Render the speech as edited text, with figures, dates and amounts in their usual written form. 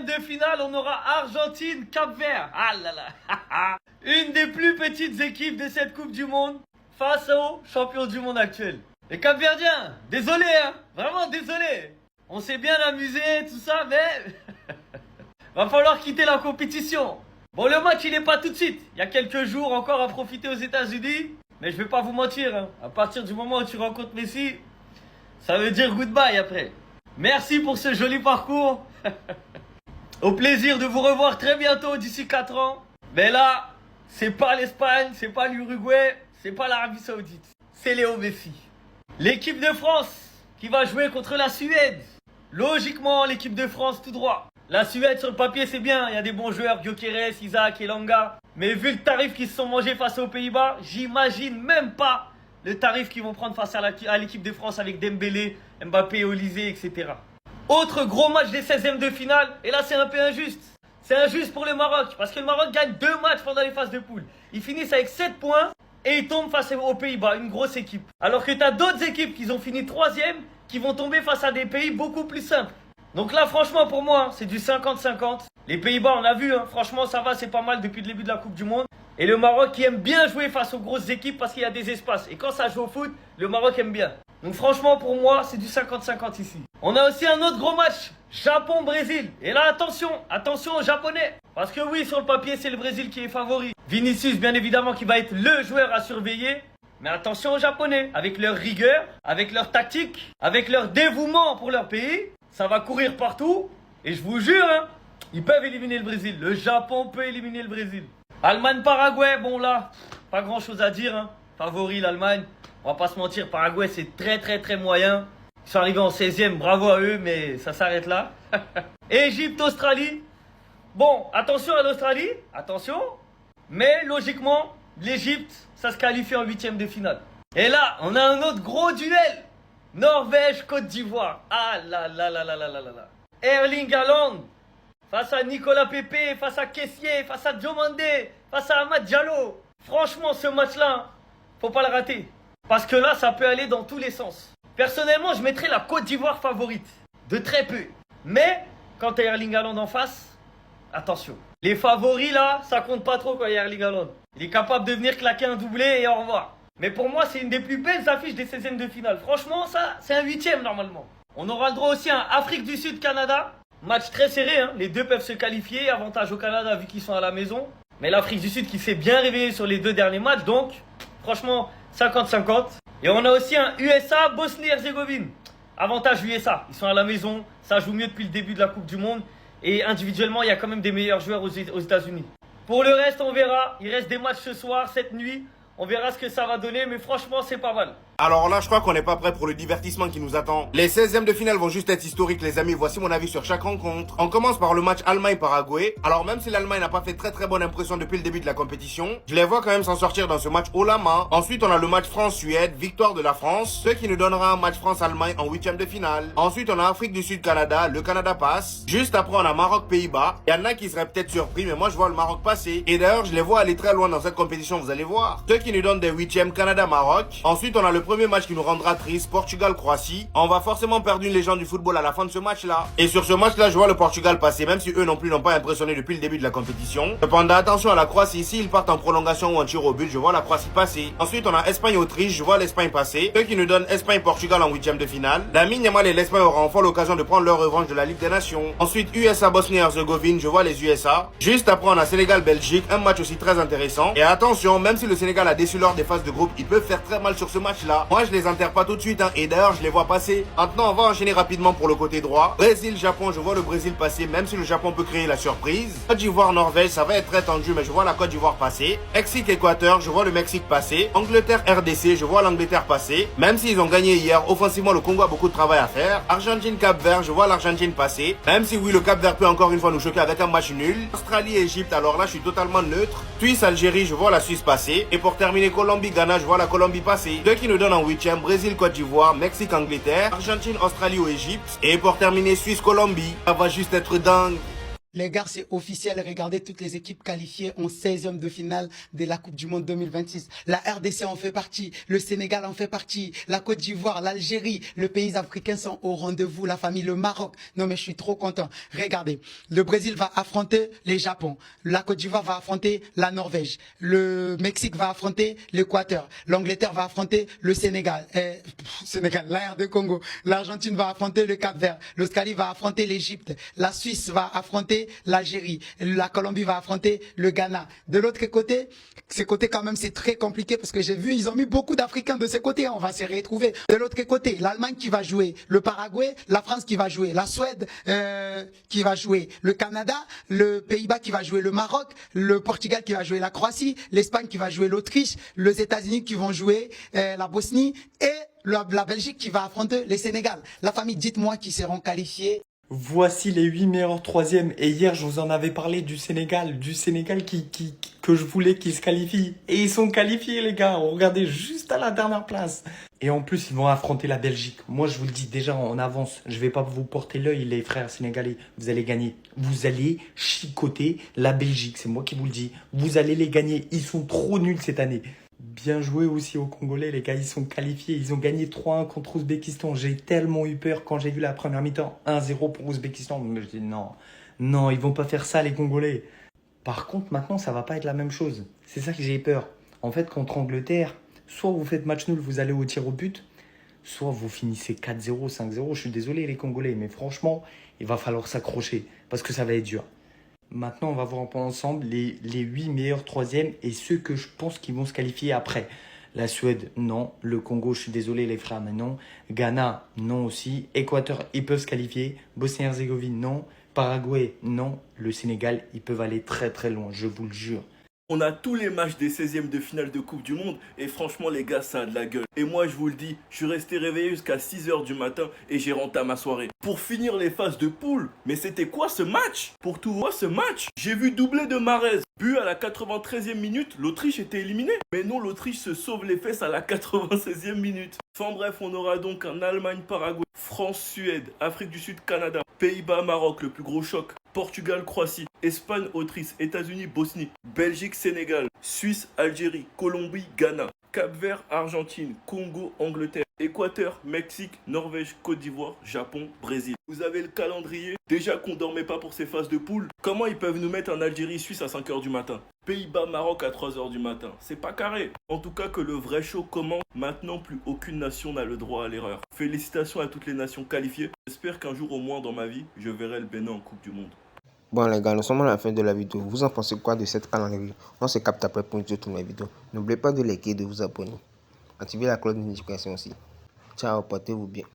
16e de finale, on aura Argentine-Cap-Vert. Ah là là. Une des plus petites équipes de cette Coupe du Monde face aux champions du monde actuels. Les Cap-Verdiens, désolé hein, vraiment désolé. On s'est bien amusé, tout ça, mais va falloir quitter la compétition. Bon, le match, il est pas tout de suite. Il y a quelques jours encore à profiter aux États-Unis. Mais je vais pas vous mentir, hein. À partir du moment où tu rencontres Messi, ça veut dire goodbye après. Merci pour ce joli parcours. Au plaisir de vous revoir très bientôt d'ici 4 ans. Mais là, c'est pas l'Espagne, c'est pas l'Uruguay, c'est pas l'Arabie Saoudite. C'est Léo Messi. L'équipe de France qui va jouer contre la Suède. Logiquement, l'équipe de France tout droit. La Suède, sur le papier, c'est bien. Il y a des bons joueurs, Gyökeres, Isaac, Elanga. Mais vu le tarif qu'ils se sont mangés face aux Pays-Bas, j'imagine même pas le tarif qu'ils vont prendre face à l'équipe de France avec Dembélé, Mbappé, Olysée, etc. Autre gros match des 16e de finale. Et là, c'est un peu injuste. C'est injuste pour le Maroc. Parce que le Maroc gagne 2 matchs pendant les phases de poule. Ils finissent avec 7 points et ils tombent face aux Pays-Bas. Une grosse équipe. Alors que tu as d'autres équipes qui ont fini 3e qui vont tomber face à des pays beaucoup plus simples. Donc là, franchement, pour moi, c'est du 50-50. Les Pays-Bas, on a vu, hein, franchement, ça va, c'est pas mal depuis le début de la Coupe du Monde. Et le Maroc qui aime bien jouer face aux grosses équipes parce qu'il y a des espaces. Et quand ça joue au foot, le Maroc aime bien. Donc franchement, pour moi, c'est du 50-50 ici. On a aussi un autre gros match, Japon-Brésil. Et là, attention aux Japonais. Parce que oui, sur le papier, c'est le Brésil qui est favori. Vinicius, bien évidemment, qui va être le joueur à surveiller. Mais attention aux Japonais, avec leur rigueur, avec leur tactique, avec leur dévouement pour leur pays. Ça va courir partout. Et je vous jure, hein, ils peuvent éliminer le Brésil. Le Japon peut éliminer le Brésil. Allemagne-Paraguay, bon là, pas grand chose à dire. Hein. Favori l'Allemagne. On va pas se mentir, Paraguay c'est très moyen. Ils sont arrivés en 16e, bravo à eux, mais ça s'arrête là. Égypte-Australie. Bon, attention à l'Australie, attention. Mais logiquement, l'Égypte, ça se qualifie en 8e de finale. Et là, on a un autre gros duel. Norvège-Côte d'Ivoire. Ah là là là là là là là. Erling Haaland face à Nicolas Pepe, face à Kessié, face à Diomandé, face à Amad Diallo. Franchement, ce match-là, faut pas le rater. Parce que là, ça peut aller dans tous les sens. Personnellement, je mettrais la Côte d'Ivoire favorite. De très peu. Mais, quand tu as Erling Haaland en face, attention. Les favoris, là, ça compte pas trop quand il y a Erling Haaland. Il est capable de venir claquer un doublé et au revoir. Mais pour moi, c'est une des plus belles affiches des 16e de finale. Franchement, ça, c'est un 8e normalement. On aura le droit aussi à un Afrique du Sud-Canada. Match très serré, hein. Les deux peuvent se qualifier. Avantage au Canada vu qu'ils sont à la maison. Mais l'Afrique du Sud qui s'est bien réveillée sur les 2 derniers matchs. Donc, franchement, 50-50. Et on a aussi un USA Bosnie-Herzégovine. Avantage USA. Ils sont à la maison. Ça joue mieux depuis le début de la Coupe du Monde. Et individuellement, il y a quand même des meilleurs joueurs aux États-Unis. Pour le reste, on verra. Il reste des matchs ce soir, cette nuit. On verra ce que ça va donner, mais franchement, c'est pas mal. Alors là, je crois qu'on n'est pas prêt pour le divertissement qui nous attend. Les 16e de finale vont juste être historiques, les amis. Voici mon avis sur chaque rencontre. On commence par le match Allemagne-Paraguay. Alors même si l'Allemagne n'a pas fait très bonne impression depuis le début de la compétition, je les vois quand même s'en sortir dans ce match haut la main. Ensuite, on a le match France-Suède, victoire de la France, ce qui nous donnera un match France-Allemagne en 8e de finale. Ensuite, on a Afrique du Sud-Canada, le Canada passe. Juste après, on a Maroc-Pays-Bas. Il y en a qui seraient peut-être surpris, mais moi, je vois le Maroc passer. Et d'ailleurs, je les vois aller très loin dans cette compétition, vous allez voir. Ce qui nous donne des 8e Canada-Maroc. Ensuite, on a le premier match qui nous rendra triste, Portugal-Croatie. On va forcément perdre une légende du football à la fin de ce match-là. Et sur ce match-là, je vois le Portugal passer, même si eux non plus n'ont pas impressionné depuis le début de la compétition. Cependant, attention à la Croatie, ici, ils partent en prolongation ou en tir au but, je vois la Croatie passer. Ensuite, on a Espagne-Autriche, je vois l'Espagne passer. Ce qui nous donne Espagne-Portugal en 8e de finale. La Yamal et l'Espagne auront enfin l'occasion de prendre leur revanche de la Ligue des Nations. Ensuite, USA-Bosnie-Herzégovine, je vois les USA. Juste après, on a Sénégal-Belgique, un match aussi très intéressant. Et attention, même si le Sénégal a déçu lors des phases de groupe, ils peuvent faire très mal sur ce match-là. Moi, je les enterre pas tout de suite, hein, et d'ailleurs, je les vois passer. Maintenant, on va enchaîner rapidement pour le côté droit. Brésil-Japon, je vois le Brésil passer, même si le Japon peut créer la surprise. Côte d'Ivoire-Norvège, ça va être très tendu, mais je vois la Côte d'Ivoire passer. Mexique-Équateur, je vois le Mexique passer. Angleterre-RDC, je vois l'Angleterre passer. Même s'ils ont gagné hier, offensivement, le Congo a beaucoup de travail à faire. Argentine-Cap-Vert, je vois l'Argentine passer. Même si oui, le Cap-Vert peut encore une fois nous choquer avec un match nul. Australie-Égypte, alors là, je suis totalement neutre. Suisse-Algérie, je vois la Suisse passer. Et pour terminer, Colombie-Ghana, je vois la Colombie passer. Deux qui nous donnent en 8e, Brésil-Côte d'Ivoire, Mexique-Angleterre, Argentine-Australie ou Égypte. Et pour terminer, Suisse-Colombie. Ça va juste être dingue. Les gars, c'est officiel. Regardez toutes les équipes qualifiées en 16e de finale de la Coupe du Monde 2026. La RDC en fait partie, le Sénégal en fait partie, la Côte d'Ivoire, l'Algérie, les pays africains sont au rendez-vous, la famille, le Maroc. Non mais je suis trop content. Regardez, le Brésil va affronter les Japon, la Côte d'Ivoire va affronter la Norvège, le Mexique va affronter l'Équateur, l'Angleterre va affronter le Sénégal, la RD Congo, l'Argentine va affronter le Cap-Vert, l'Australie va affronter l'Égypte, la Suisse va affronter l'Algérie, la Colombie va affronter le Ghana. De l'autre côté, ces côtés quand même c'est très compliqué parce que j'ai vu ils ont mis beaucoup d'Africains de ces côtés, on va se retrouver. De l'autre côté, l'Allemagne qui va jouer, le Paraguay, la France qui va jouer, la Suède qui va jouer, le Canada, le Pays-Bas qui va jouer, le Maroc, le Portugal qui va jouer, la Croatie, l'Espagne qui va jouer, l'Autriche, les États-Unis qui vont jouer, la Bosnie et la Belgique qui va affronter le Sénégal. La famille, dites-moi qui seront qualifiés. Voici les 8 meilleurs troisièmes. Et hier, je vous en avais parlé du Sénégal que je voulais qu'ils se qualifient. Et ils sont qualifiés, les gars. Regardez, juste à la dernière place. Et en plus, ils vont affronter la Belgique. Moi, je vous le dis déjà en avance. Je vais pas vous porter l'œil, les frères sénégalais. Vous allez gagner. Vous allez chicoter la Belgique. C'est moi qui vous le dis. Vous allez les gagner. Ils sont trop nuls cette année. Bien joué aussi aux Congolais, les gars, ils sont qualifiés. Ils ont gagné 3-1 contre Ouzbékistan. J'ai tellement eu peur quand j'ai vu la première mi-temps. 1-0 pour Ouzbékistan. Je me dis non, ils vont pas faire ça, les Congolais. Par contre, maintenant, ça va pas être la même chose. C'est ça que j'ai peur. En fait, contre Angleterre, soit vous faites match nul, vous allez au tir au but, soit vous finissez 4-0, 5-0. Je suis désolé, les Congolais, mais franchement, il va falloir s'accrocher parce que ça va être dur. Maintenant, on va voir ensemble les 8 meilleurs troisièmes et ceux que je pense qui vont se qualifier après. La Suède, non. Le Congo, je suis désolé les frères, mais non. Ghana, non aussi. Équateur, ils peuvent se qualifier. Bosnie-Herzégovine, non. Paraguay, non. Le Sénégal, ils peuvent aller très très loin, je vous le jure. On a tous les matchs des 16e de finale de Coupe du Monde et franchement les gars ça a de la gueule. Et moi je vous le dis, je suis resté réveillé jusqu'à 6h du matin et j'ai rentré à ma soirée. Pour finir les phases de poule, mais c'était quoi ce match? Pour tout voir ce match, j'ai vu doubler de Mahrez. But à la 93e minute, l'Autriche était éliminée. Mais non, l'Autriche se sauve les fesses à la 96e minute. Enfin bref, on aura donc un Allemagne-Paraguay, France-Suède, Afrique du Sud-Canada, Pays-Bas-Maroc, le plus gros choc, Portugal-Croatie, Espagne-Autriche, États-Unis-Bosnie, Belgique-Sénégal, Suisse-Algérie, Colombie-Ghana, Cap-Vert, Argentine, Congo, Angleterre, Équateur, Mexique, Norvège, Côte d'Ivoire, Japon, Brésil. Vous avez le calendrier. Déjà qu'on dormait pas pour ces phases de poule, comment ils peuvent nous mettre en Algérie-Suisse à 5h du matin? Pays-Bas-Maroc à 3h du matin. C'est pas carré. En tout cas que le vrai show commence. Maintenant, plus aucune nation n'a le droit à l'erreur. Félicitations à toutes les nations qualifiées. J'espère qu'un jour au moins dans ma vie, je verrai le Bénin en Coupe du Monde. Bon les gars, nous sommes à la fin de la vidéo. Vous en pensez quoi de cette calendrier? On se capte après pour une toutes mes vidéos. N'oubliez pas de liker et de vous abonner. Activez la cloche de notification aussi. Ciao, portez-vous bien.